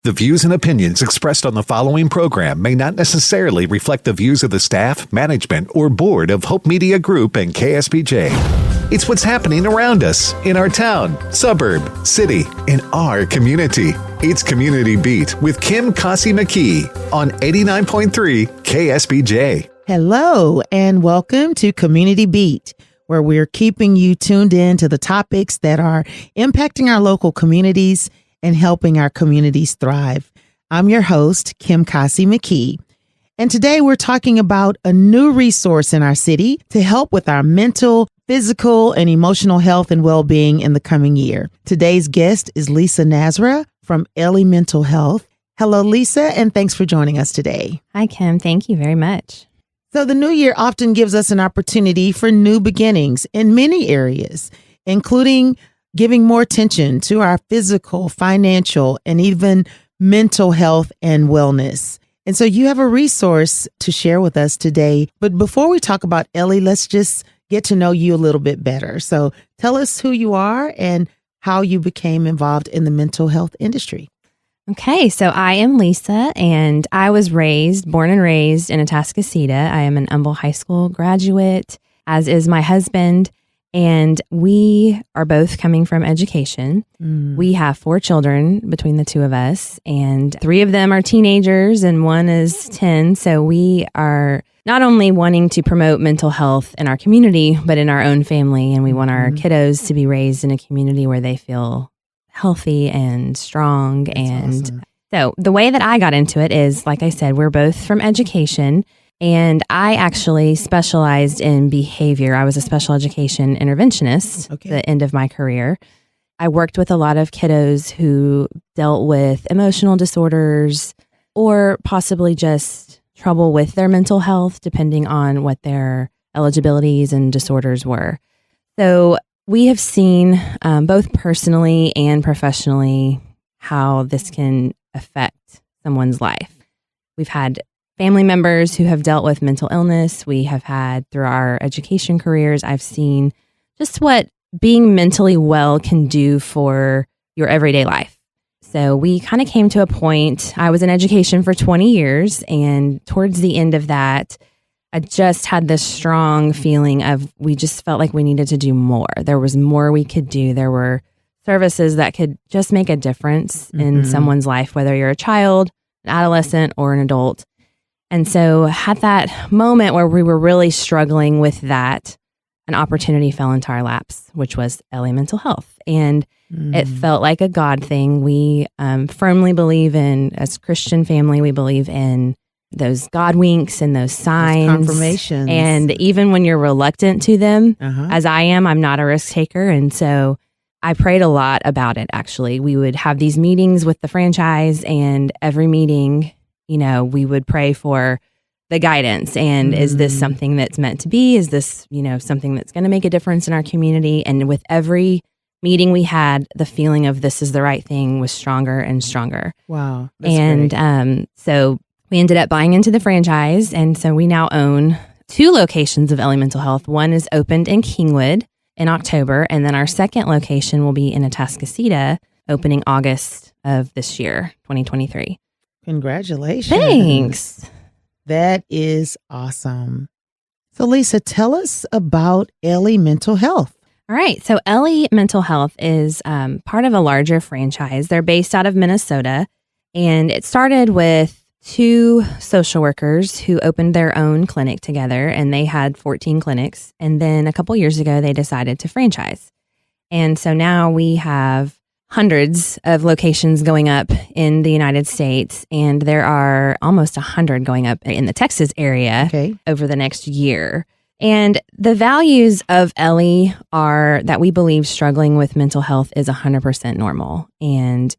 The views and opinions expressed on the following program may not necessarily reflect the views of the staff, management, or board of Hope Media Group and KSBJ. It's what's happening around us, in our town, suburb, city, in our community. It's Community Beat with Kim Kasi McKee on 89.3 KSBJ. Hello, and welcome to Community Beat, where we're keeping you tuned in to the topics that are impacting our local communities and helping our communities thrive. I'm your host, Kim Kasi McKee, and today we're talking about a new resource in our city to help with our mental, physical, and emotional health and well-being in the coming year. Today's guest is Lisa Nazra from Ellie Mental Health. Hello, Lisa, and thanks for joining us today. Hi, Kim. Thank you very much. So the new year often gives us an opportunity for new beginnings in many areas, including giving more attention to our physical, financial, and even mental health and wellness. And so you have a resource to share with us today. But before we talk about Ellie, let's just get to know you a little bit better. So tell us who you are and how you became involved in the mental health industry. Okay, so I am Lisa, and I was born and raised in Atascocita. I am an Humble High School graduate, as is my husband. And we are both coming from education. We have 4 children between the two of us, and 3 of them are teenagers and 1 is 10. So we are not only wanting to promote mental health in our community, but in our own family. And we want our kiddos to be raised in a community where they feel healthy and strong. That's awesome. So the way that I got into it is, like I said, we're both from education. And I actually specialized in behavior. I was a special education interventionist at the end of my career. I worked with a lot of kiddos who dealt with emotional disorders or possibly just trouble with their mental health, depending on what their eligibilities and disorders were. So we have seen both personally and professionally how this can affect someone's life. We've had family members who have dealt with mental illness. We have had, through our education careers, I've seen just what being mentally well can do for your everyday life. So we kind of came to a point. I was in education for 20 years, and towards the end of that, I just had this strong feeling of we just felt like we needed to do more. There was more we could do. There were services that could just make a difference in someone's life, whether you're a child, an adolescent, or an adult. And so at that moment where we were really struggling with that, an opportunity fell into our laps, which was Ellie Mental Health. And it felt like a God thing. We firmly believe in, as a Christian family, we believe in those God winks and those signs. Those confirmations. And even when you're reluctant to them, as I am, I'm not a risk taker. And so I prayed a lot about it, actually. We would have these meetings with the franchise, and every meeting, we would pray for the guidance. And is this something that's meant to be? Is this, something that's going to make a difference in our community? And with every meeting we had, the feeling of this is the right thing was stronger and stronger. Wow. And so we ended up buying into the franchise. And so we now own 2 locations of Ellie Mental Health. One is opened in Kingwood in October. And then our second location will be in Atascocita, opening August of this year, 2023. Congratulations. Thanks. That is awesome. So Lisa, tell us about Ellie Mental Health. All right. So Ellie Mental Health is part of a larger franchise. They're based out of Minnesota, and it started with 2 social workers who opened their own clinic together, and they had 14 clinics. And then a couple years ago, they decided to franchise. And so now we have hundreds of locations going up in the United States, and there are almost 100 going up in the Texas area over the next year. And the values of Ellie are that we believe struggling with mental health is 100% normal. And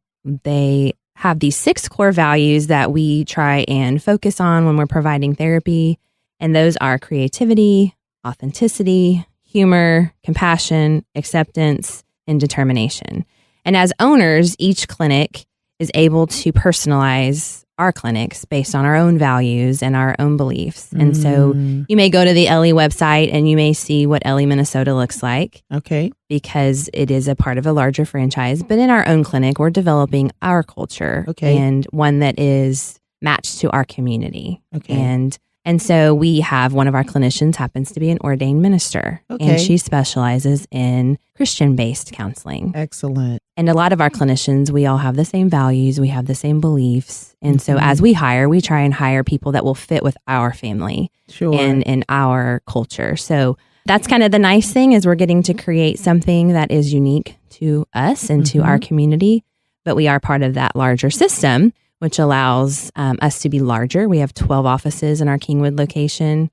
they have these 6 core values that we try and focus on when we're providing therapy. And those are creativity, authenticity, humor, compassion, acceptance, and determination. And as owners, each clinic is able to personalize our clinics based on our own values and our own beliefs. And so you may go to the Ellie website and you may see what Ellie, Minnesota looks like. Okay. Because it is a part of a larger franchise. But in our own clinic, we're developing our culture and one that is matched to our community. Okay. And so we have one of our clinicians happens to be an ordained minister, and she specializes in Christian-based counseling. Excellent. And a lot of our clinicians, we all have the same values, we have the same beliefs. And so as we hire, we try and hire people that will fit with our family and our culture. So that's kind of the nice thing is we're getting to create something that is unique to us and to our community, but we are part of that larger system, which allows us to be larger. We have 12 offices in our Kingwood location.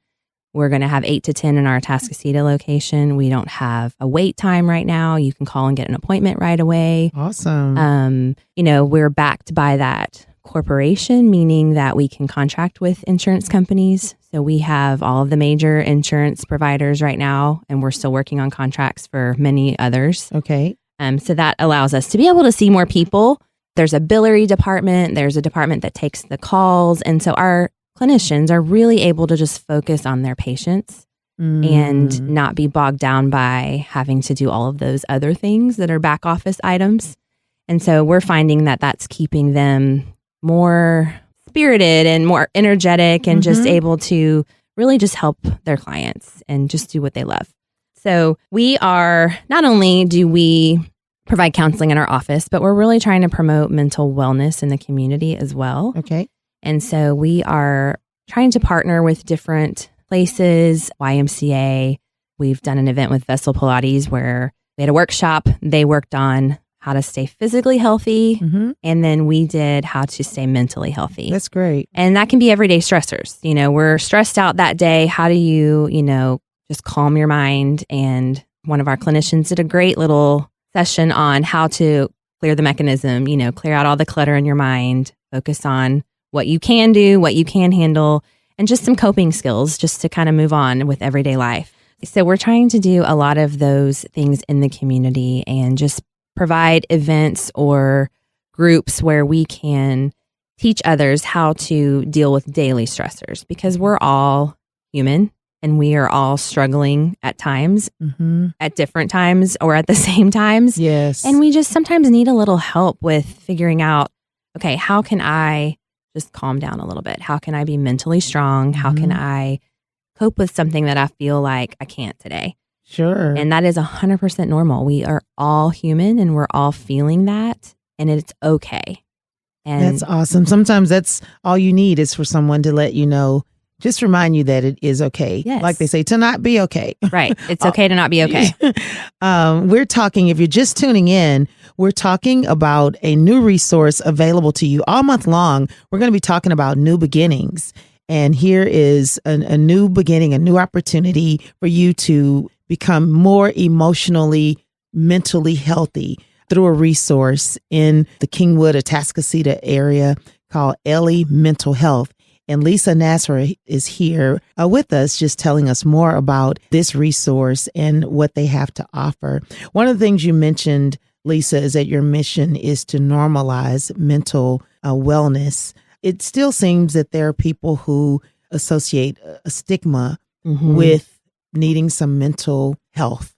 We're going to have 8 to 10 in our Atascocita location. We don't have a wait time right now. You can call and get an appointment right away. Awesome. We're backed by that corporation, meaning that we can contract with insurance companies. So we have all of the major insurance providers right now, and we're still working on contracts for many others. Okay. So that allows us to be able to see more people. There's a biliary department. There's a department that takes the calls. And so our clinicians are really able to just focus on their patients and not be bogged down by having to do all of those other things that are back office items. And so we're finding that that's keeping them more spirited and more energetic and just able to really just help their clients and just do what they love. So we are, not only do we provide counseling in our office, but we're really trying to promote mental wellness in the community as well. Okay. And so we are trying to partner with different places, YMCA. We've done an event with Vessel Pilates where they had a workshop. They worked on how to stay physically healthy. And then we did how to stay mentally healthy. That's great. And that can be everyday stressors. We're stressed out that day. How do you, just calm your mind? And one of our clinicians did a great little session on how to clear the mechanism, clear out all the clutter in your mind, focus on what you can do, what you can handle, and just some coping skills just to kind of move on with everyday life. So we're trying to do a lot of those things in the community and just provide events or groups where we can teach others how to deal with daily stressors because we're all human. And we are all struggling at times, at different times or at the same times. Yes. And we just sometimes need a little help with figuring out, okay, how can I just calm down a little bit? How can I be mentally strong? How can I cope with something that I feel like I can't today? Sure. And that is 100% normal. We are all human and we're all feeling that, and it's okay. And that's awesome. Sometimes that's all you need is for someone to let you know, just remind you that it is okay. Yes. Like they say, to not be okay. Right. It's okay to not be okay. We're talking, if you're just tuning in, we're talking about a new resource available to you all month long. We're going to be talking about new beginnings. And here is a new beginning, a new opportunity for you to become more emotionally, mentally healthy through a resource in the Kingwood, Atascocita area called Ellie Mental Health. And Lisa Nazra is here with us, just telling us more about this resource and what they have to offer. One of the things you mentioned, Lisa, is that your mission is to normalize mental wellness. It still seems that there are people who associate a stigma with needing some mental health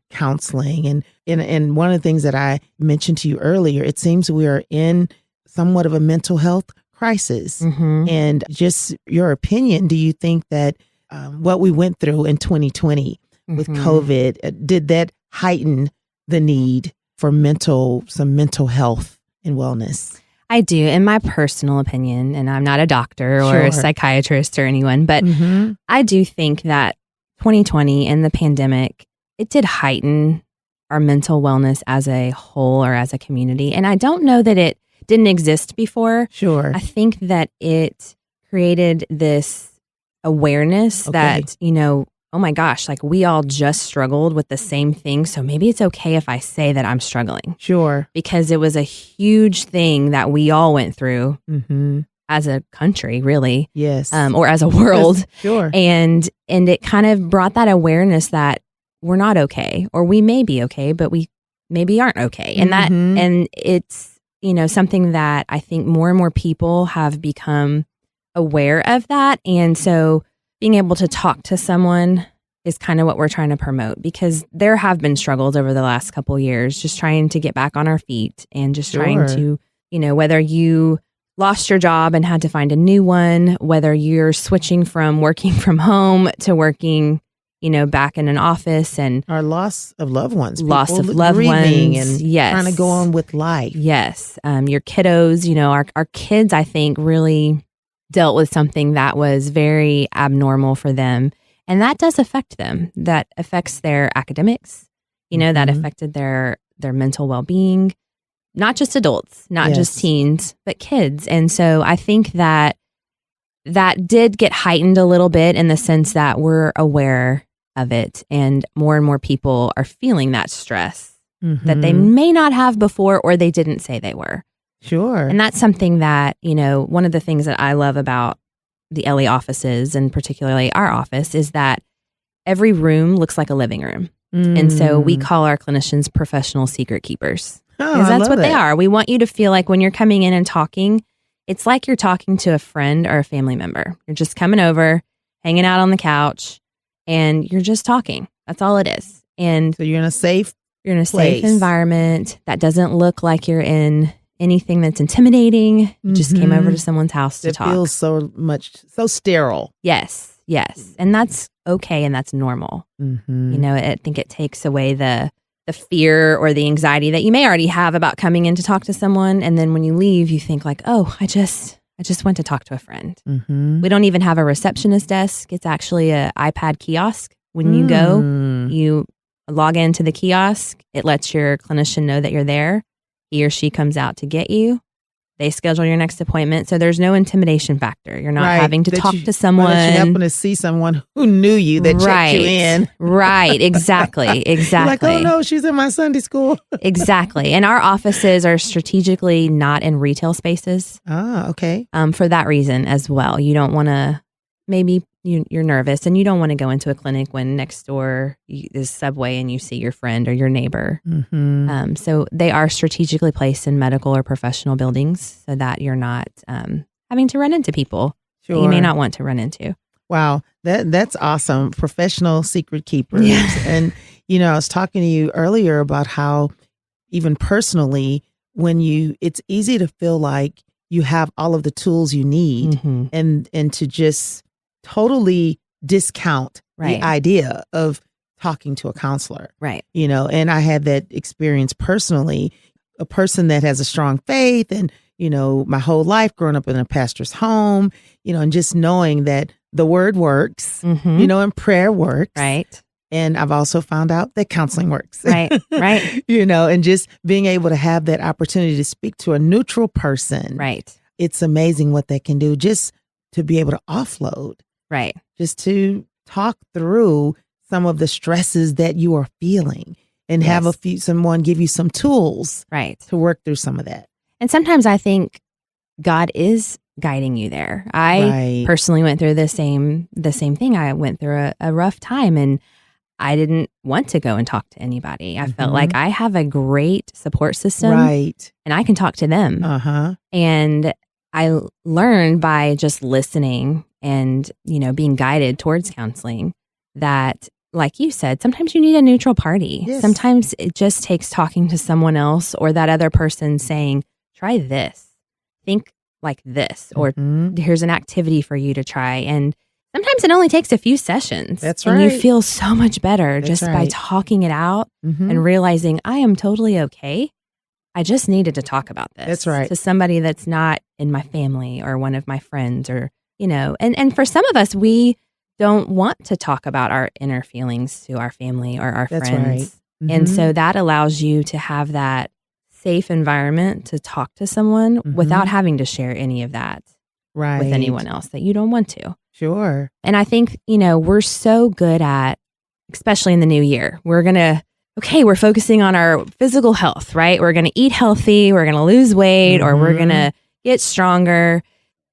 counseling. And one of the things that I mentioned to you earlier, it seems we are in somewhat of a mental health crisis. And just your opinion, do you think that what we went through in 2020 with COVID, did that heighten the need for some mental health and wellness? I do, in my personal opinion, and I'm not a doctor or a psychiatrist or anyone, but I do think that 2020 and the pandemic, it did heighten our mental wellness as a whole or as a community. And I don't know that it didn't exist before. Sure. I think that it created this awareness that, oh my gosh, like we all just struggled with the same thing. So maybe it's okay if I say that I'm struggling. Sure. Because it was a huge thing that we all went through as a country, really. Yes. Or as a world. Sure. And it kind of brought that awareness that we're not okay, or we may be okay, but we maybe aren't okay. And that, and it's, something that I think more and more people have become aware of that. And so being able to talk to someone is kind of what we're trying to promote, because there have been struggles over the last couple years, just trying to get back on our feet and just trying to, whether you lost your job and had to find a new one, whether you're switching from working from home to working, back in an office, and our loss of loved ones, grieving and yes, trying to go on with life. Yes. Your kiddos, our kids, I think, really dealt with something that was very abnormal for them. And that does affect them. That affects their academics, that affected their mental well-being, not just adults, not just teens, but kids. And so I think that did get heightened a little bit in the sense that we're aware of it, and more people are feeling that stress that they may not have before, or they didn't say they were. Sure. And that's something that, one of the things that I love about the Ellie offices, and particularly our office, is that every room looks like a living room. And so we call our clinicians professional secret keepers. Because that's what they are. We want you to feel like when you're coming in and talking, it's like you're talking to a friend or a family member. You're just coming over, hanging out on the couch, and you're just talking. That's all it is. And so you're in a safe safe environment that doesn't look like you're in anything that's intimidating. You just came over to someone's house to talk. It feels so sterile. Yes. And that's okay, and that's normal. I think it takes away the fear or the anxiety that you may already have about coming in to talk to someone. And then when you leave, you think like, oh, I just went to talk to a friend. We don't even have a receptionist desk. It's actually an iPad kiosk. When you go, you log into the kiosk. It lets your clinician know that you're there. He or she comes out to get you. They schedule your next appointment. So there's no intimidation factor. You're not having to talk to someone. That you happen to see someone who knew you that checked you in. Right. Exactly. Like, oh no, she's in my Sunday school. Exactly. And our offices are strategically not in retail spaces. Ah, okay. For that reason as well. You don't want to, maybe you're nervous and you don't want to go into a clinic when next door is Subway and you see your friend or your neighbor. So they are strategically placed in medical or professional buildings so that you're not having to run into people that you may not want to run into. Wow, that's awesome. Professional secret keepers. Yeah. And, I was talking to you earlier about how even personally, it's easy to feel like you have all of the tools you need and to just totally discount the idea of talking to a counselor. Right. And I had that experience personally, a person that has a strong faith and, my whole life growing up in a pastor's home, and just knowing that the word works, and prayer works. Right. And I've also found out that counseling works. Right. And just being able to have that opportunity to speak to a neutral person. Right. It's amazing what they can do just to be able to offload. Right. Just to talk through some of the stresses that you are feeling and have someone give you some tools to work through some of that. And sometimes I think God is guiding you there. I personally went through the same thing. I went through a rough time and I didn't want to go and talk to anybody. I felt like I have a great support system and I can talk to them. And I learned by just listening and, being guided towards counseling that, like you said, sometimes you need a neutral party. Yes. Sometimes it just takes talking to someone else or that other person saying, try this, think like this, or here's an activity for you to try. And sometimes it only takes a few sessions. That's right. And you feel so much better by talking it out and realizing I am totally okay. I just needed to talk about this. That's right. To somebody that's not in my family or one of my friends or, and for some of us, we don't want to talk about our inner feelings to our family or our friends. Right. And so that allows you to have that safe environment to talk to someone without having to share any of that with anyone else that you don't want to. Sure. And I think, we're so good at, especially in the new year, we're focusing on our physical health, right? We're going to eat healthy, we're going to lose weight, or we're going to get stronger.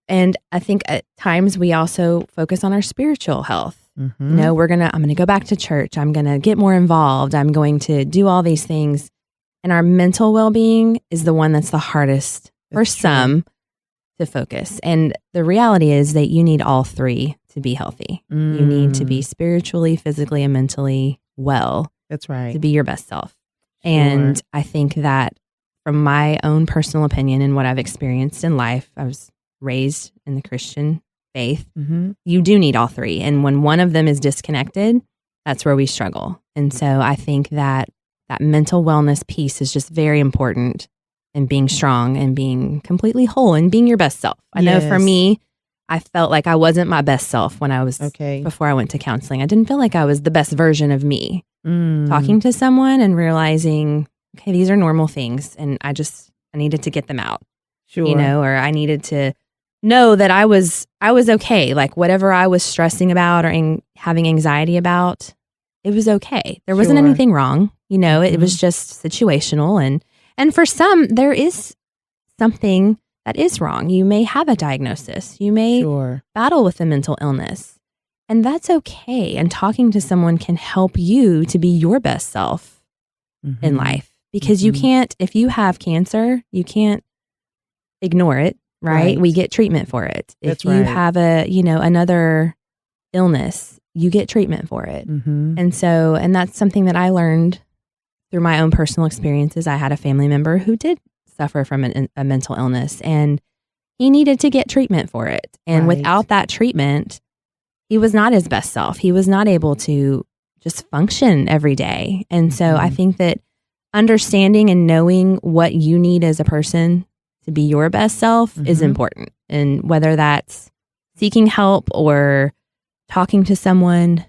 And I think at times we also focus on our spiritual health. I'm going to go back to church. I'm going to get more involved. I'm going to do all these things. And our mental well-being is the one that's the hardest for That's true. some to focus. And the reality is that you need all three to be healthy. You need to be spiritually, physically, and mentally well That's right. to be your best self. And I think that from my own personal opinion and what I've experienced in life, I was raised in the Christian faith. Mm-hmm. You do need all three. And when one of them is disconnected, that's where we struggle. And so I think that that mental wellness piece is just very important in being strong and being completely whole and being your best self. I know for me, I felt like I wasn't my best self when I was, before I went to counseling. I didn't feel like I was the best version of me. Talking to someone and realizing, okay, these are normal things and I needed to get them out, or I needed to know that I was okay. Like whatever I was stressing about or having anxiety about, it was okay. There wasn't anything wrong. It was just situational. And for some, there is something that is wrong. You may have a diagnosis. You may battle with a mental illness. And that's okay. And talking to someone can help you to be your best self in life. Because you can't, if you have cancer, you can't ignore it, right? We get treatment for it. If you have another illness, you get treatment for it. And that's something that I learned through my own personal experiences. I had a family member who did suffer from a mental illness and he needed to get treatment for it. And without that treatment, he was not his best self. He was not able to just function every day. And so I think that understanding and knowing what you need as a person to be your best self is important. And whether that's seeking help or talking to someone,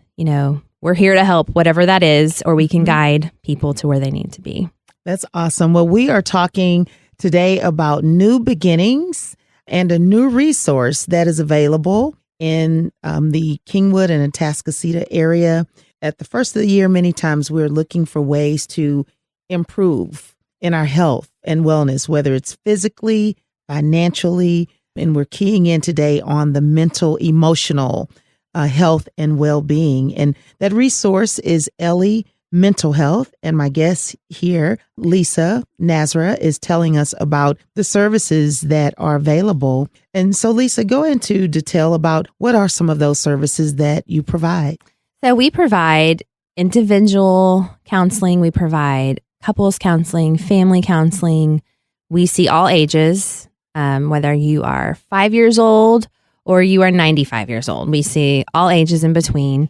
we're here to help, whatever that is, or we can guide people to where they need to be. That's awesome. Well, we are talking today about new beginnings and a new resource that is available in the Kingwood and Atascocita area. At the first of the year, many times we're looking for ways to improve in our health and wellness, whether it's physically, financially, and we're keying in today on the mental, emotional health and well-being. And that resource is Ellie Mental Health. And my guest here, Lisa Nazra, is telling us about the services that are available. And so, Lisa, go into detail about what are some of those services that you provide. So we provide individual counseling. We provide couples counseling, family counseling. We see all ages, whether you are 5 years old or you are 95 years old. We see all ages in between.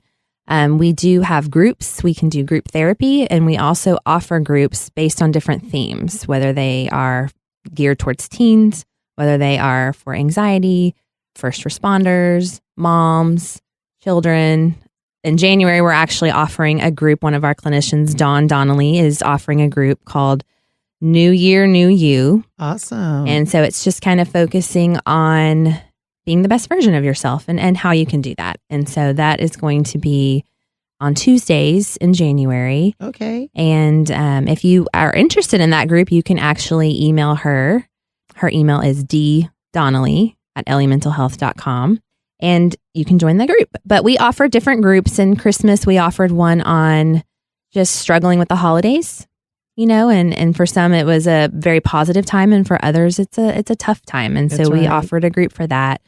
We do have groups. We can do group therapy, and we also offer groups based on different themes, whether they are geared towards teens, whether they are for anxiety, first responders, moms, children. In January, we're actually offering a group. One of our clinicians, Dawn Donnelly, is offering a group called New Year, New You. Awesome. And so it's just kind of focusing on being the best version of yourself and how you can do that. And so that is going to be on Tuesdays in January. Okay. And if you are interested in that group, you can actually email her. Her email is ddonnelly@elliementalhealth.com. And you can join the group. But we offer different groups. In Christmas, we offered one on just struggling with the holidays, and for some it was a very positive time, and for others it's a tough time. And so we offered a group for that.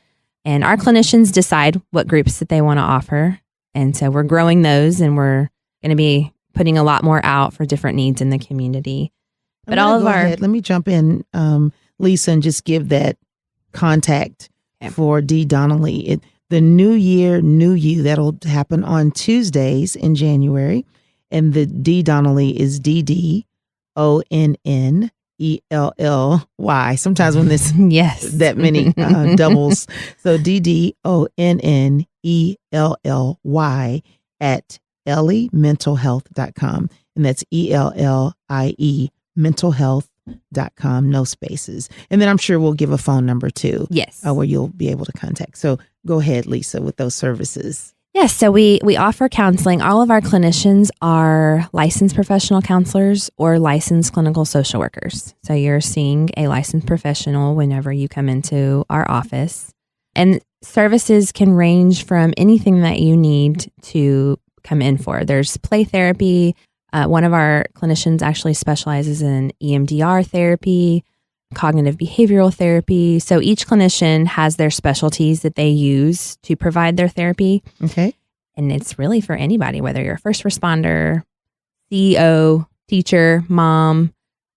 And our clinicians decide what groups that they want to offer. And so we're growing those, and we're going to be putting a lot more out for different needs in the community. But all of our... Let me jump in, Lisa, and just give that contact for D. Donnelly. The New Year, New You, that'll happen on Tuesdays in January. And the D. Donnelly is DDONNELLY. Sometimes when this that many doubles. So DDONNELLY at elliementalhealth.com. And that's ELLIE mentalhealth.com, no spaces. And then I'm sure we'll give a phone number too. Yes. Where you'll be able to contact. So go ahead, Lisa, with those services. Yes. So we offer counseling. All of our clinicians are licensed professional counselors or licensed clinical social workers. So you're seeing a licensed professional whenever you come into our office. And services can range from anything that you need to come in for. There's play therapy, One of our clinicians actually specializes in EMDR therapy, cognitive behavioral therapy. So each clinician has their specialties that they use to provide their therapy. Okay. And it's really for anybody, whether you're a first responder, CEO, teacher, mom,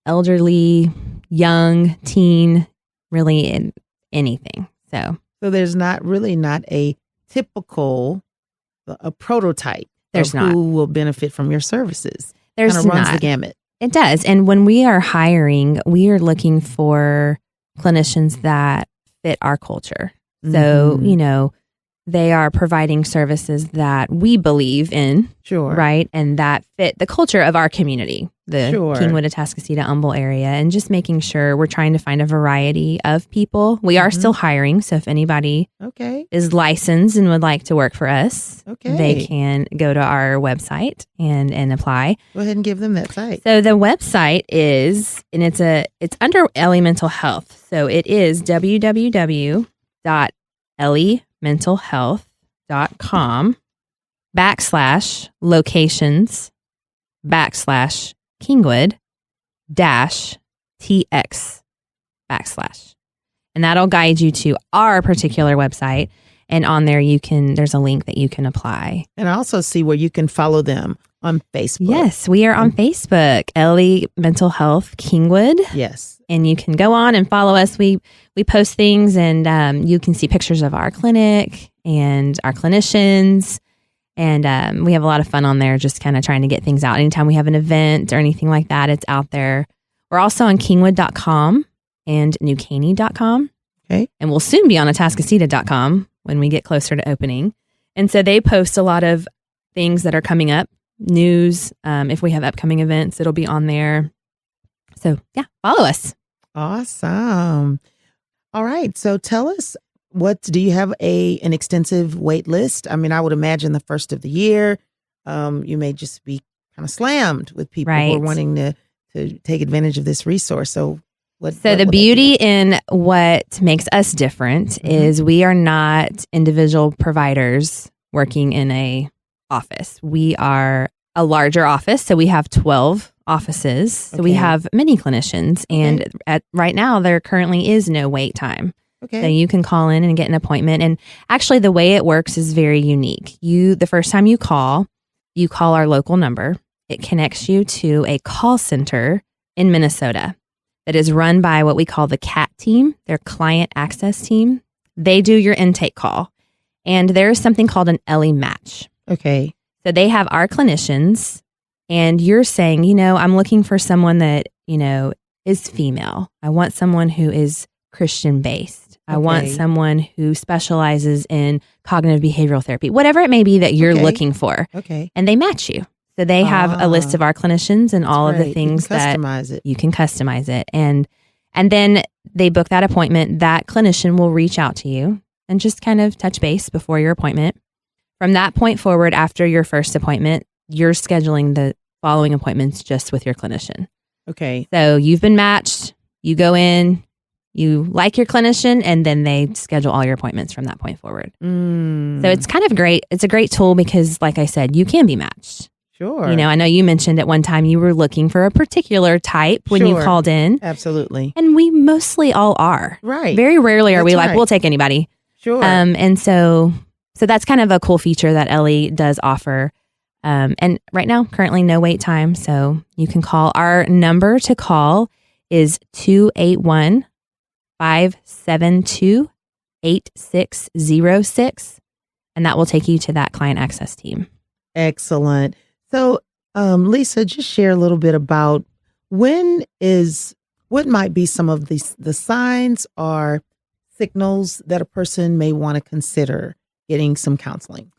elderly, young, teen, really in anything. So there's not a typical, a prototype there's of not. who will benefit from your services. There's Kind of runs not. the gamut. It does. And when we are hiring, we are looking for clinicians that fit our culture. So, they are providing services that we believe in. Sure. Right. And that fit the culture of our community, the Kingwood, Atascocita, Humble area, and just making sure we're trying to find a variety of people. We are still hiring. So if anybody is licensed and would like to work for us, they can go to our website and apply. Go ahead and give them that site. So the website is, and it's under Ellie Mental Health. So it is www.elliementalhealth.com/Kingwood-TX/. And that'll guide you to our particular website. And on there, there's a link that you can apply. And I also see where you can follow them on Facebook. Yes, we are on Facebook, Ellie Mental Health Kingwood. Yes. And you can go on and follow us. We post things, and you can see pictures of our clinic and our clinicians. And we have a lot of fun on there, just kind of trying to get things out. Anytime we have an event or anything like that, it's out there. We're also on kingwood.com and newcaney.com. Okay. And we'll soon be on atascocita.com when we get closer to opening. And so they post a lot of things that are coming up, news. If we have upcoming events, it'll be on there. So yeah, follow us. Awesome. All right. So tell us, do you have an extensive wait list? I mean, I would imagine the first of the year, you may just be kind of slammed with people who are wanting to take advantage of this resource. So the beauty in what makes us different is we are not individual providers working in a office. We are a larger office. So we have 12 offices. So we have many clinicians. And right now, there currently is no wait time. Okay. So you can call in and get an appointment. And actually, the way it works is very unique. The first time you call our local number. It connects you to a call center in Minnesota that is run by what we call the CAT team, their client access team. They do your intake call. And there's something called an Ellie match. Okay. So they have our clinicians, and you're saying, I'm looking for someone that, is female. I want someone who is Christian based. I want someone who specializes in cognitive behavioral therapy, whatever it may be that you're looking for. Okay. And they match you. So they have a list of our clinicians and all of the things that you can customize it. And then they book that appointment. That clinician will reach out to you and just kind of touch base before your appointment. From that point forward, after your first appointment, you're scheduling the following appointments just with your clinician. Okay. So you've been matched. You go in, you like your clinician, and then they schedule all your appointments from that point forward. So it's kind of great. It's a great tool because, like I said, you can be matched. Sure. I know you mentioned at one time you were looking for a particular type when you called in. Absolutely. And we mostly all are. Right. Very rarely are we like, we'll take anybody. Sure. And so that's kind of a cool feature that Ellie does offer. And right now, currently no wait time. So you can call. Our number to call is 281-572-8606. And that will take you to that client access team. Excellent. So, Lisa, just share a little bit about what might be some of the signs or signals that a person may want to consider getting some counseling.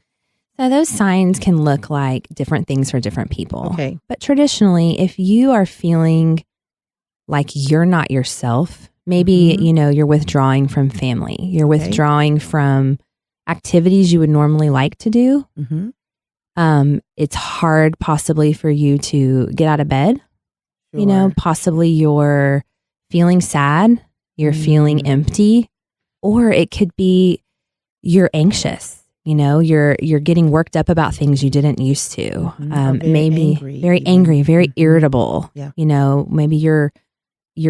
So those signs can look like different things for different people. Okay. But traditionally, if you are feeling like you're not yourself, maybe, you're withdrawing from family, you're withdrawing from activities you would normally like to do. It's hard possibly for you to get out of bed. Sure. Possibly you're feeling sad, you're feeling empty, or it could be you're anxious. You're getting worked up about things you didn't used to. Very angry, very irritable. Yeah. Maybe you're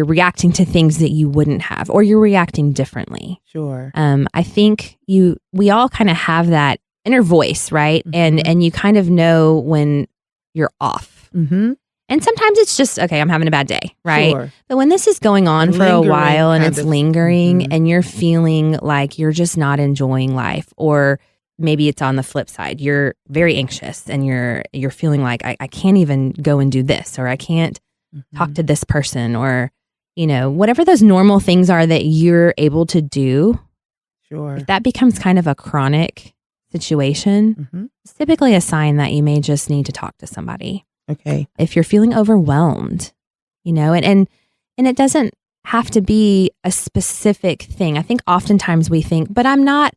reacting to things that you wouldn't have, or you're reacting differently. Sure. I think we all kind of have that inner voice, right? And you kind of know when you're off. Mm-hmm. And sometimes it's just, okay, I'm having a bad day, right? Sure. But when this is going on for a while and it's lingering and you're feeling like you're just not enjoying life, or maybe it's on the flip side, you're very anxious and you're feeling like I can't even go and do this, or I can't talk to this person, or, whatever those normal things are that you're able to do. Sure. If that becomes kind of a chronic situation, it's typically a sign that you may just need to talk to somebody. Okay. If you're feeling overwhelmed, and it doesn't have to be a specific thing. I think oftentimes we think, but I'm not,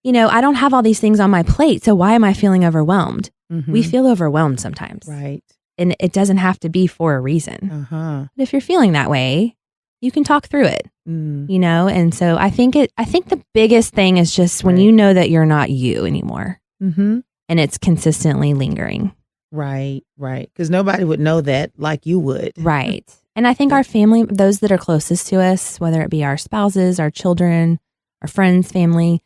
I don't have all these things on my plate, so why am I feeling overwhelmed? We feel overwhelmed sometimes. Right. And it doesn't have to be for a reason. But if you're feeling that way, you can talk through it, And so I think the biggest thing is just when you know that you're not you anymore, and it's consistently lingering. Right. Because nobody would know that like you would. Right. And I think our family, those that are closest to us, whether it be our spouses, our children, our friends, family,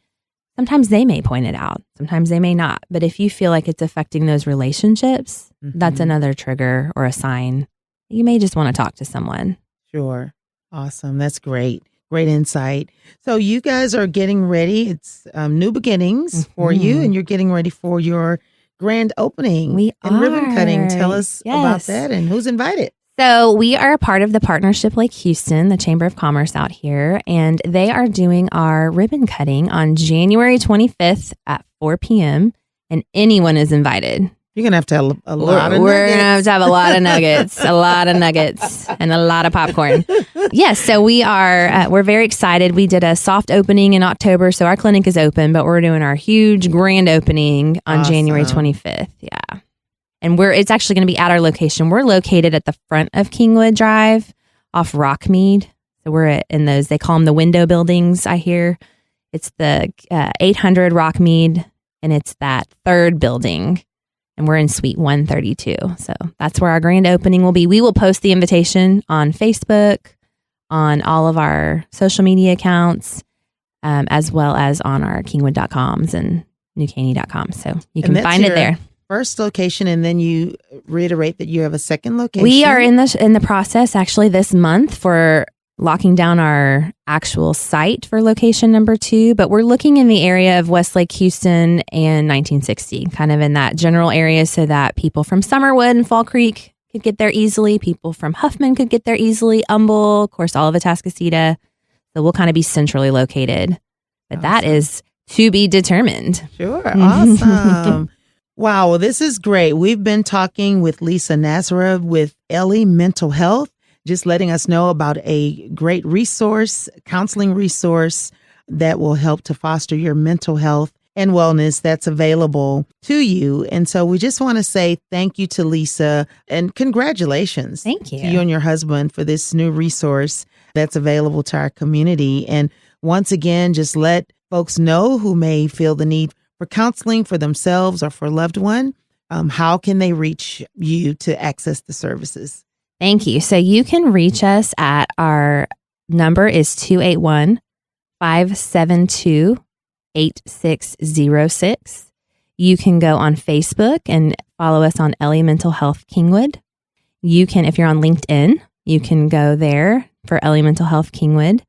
sometimes they may point it out. Sometimes they may not. But if you feel like it's affecting those relationships, that's another trigger or a sign. You may just want to talk to someone. Sure. Awesome. That's great. Great insight. So you guys are getting ready. It's new beginnings for you, and you're getting ready for your grand opening and ribbon cutting. Tell us about that and who's invited. So we are a part of the Partnership Lake Houston, the Chamber of Commerce out here, and they are doing our ribbon cutting on January 25th at 4 p.m. and anyone is invited. You're going to have to have a lot of nuggets. We're going to have to have a lot of nuggets, and a lot of popcorn. Yes, so we're very excited. We did a soft opening in October, so our clinic is open, but we're doing our huge grand opening on January 25th. Yeah. And it's actually going to be at our location. We're located at the front of Kingwood Drive off Rockmead. So we're in those, they call them the window buildings, I hear. It's the 800 Rockmead, and it's that third building. And we're in Suite 132. So that's where our grand opening will be. We will post the invitation on Facebook, on all of our social media accounts, as well as on our kingwood.coms and newcaney.com. So you can find it there. First location, and then you reiterate that you have a second location. We are in the process actually this month for locking down our actual site for location number 2, but we're looking in the area of Westlake, Houston, and 1960, kind of in that general area, so that people from Summerwood and Fall Creek could get there easily. People from Huffman could get there easily. Humble, of course, all of Atascocita. So we'll kind of be centrally located, but that is to be determined. Sure. Awesome. Wow. Well, this is great. We've been talking with Lisa Nazra with Ellie Mental Health, just letting us know about a great resource, counseling resource that will help to foster your mental health and wellness that's available to you. And so we just want to say thank you to Lisa and congratulations. Thank you. To you and your husband for this new resource that's available to our community. And once again, just let folks know who may feel the need for counseling for themselves or for a loved one, how can they reach you to access the services? Thank you. So you can reach us at our number is 281-572-8606. You can go on Facebook and follow us on Ellie Mental Health Kingwood. You can, if you're on LinkedIn, you can go there for Ellie Mental Health Kingwood.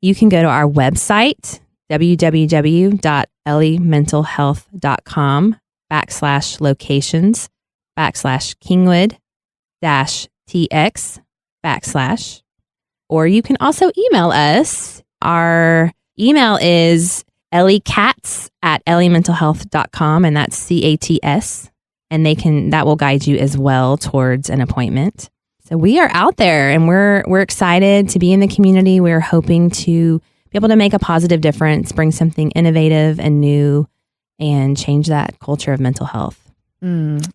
You can go to our website, www.elliementalhealth.com/locations/Kingwood-TX/. Or you can also email us. Our email is elliecats@elliementalhealth.com, and that's CATS. And that will guide you as well towards an appointment. So we are out there and we're excited to be in the community. We're hoping to be able to make a positive difference, bring something innovative and new, and change that culture of mental health.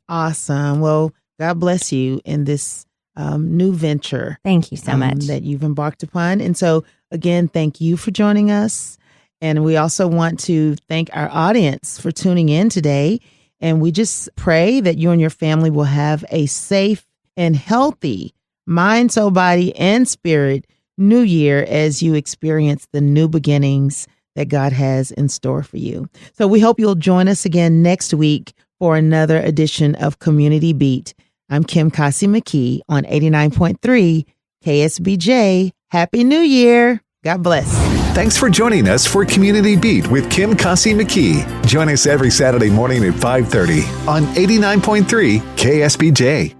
Awesome. Well, God bless you in this new venture. Thank you so much. That you've embarked upon. And so, again, thank you for joining us. And we also want to thank our audience for tuning in today. And we just pray that you and your family will have a safe and healthy mind, soul, body, and spirit new year as you experience the new beginnings that God has in store for you. So we hope you'll join us again next week for another edition of Community Beat. I'm Kim Kasi McKee on 89.3 KSBJ. Happy New Year. God bless. Thanks for joining us for Community Beat with Kim Kasi McKee. Join us every Saturday morning at 5:30 on 89.3 KSBJ.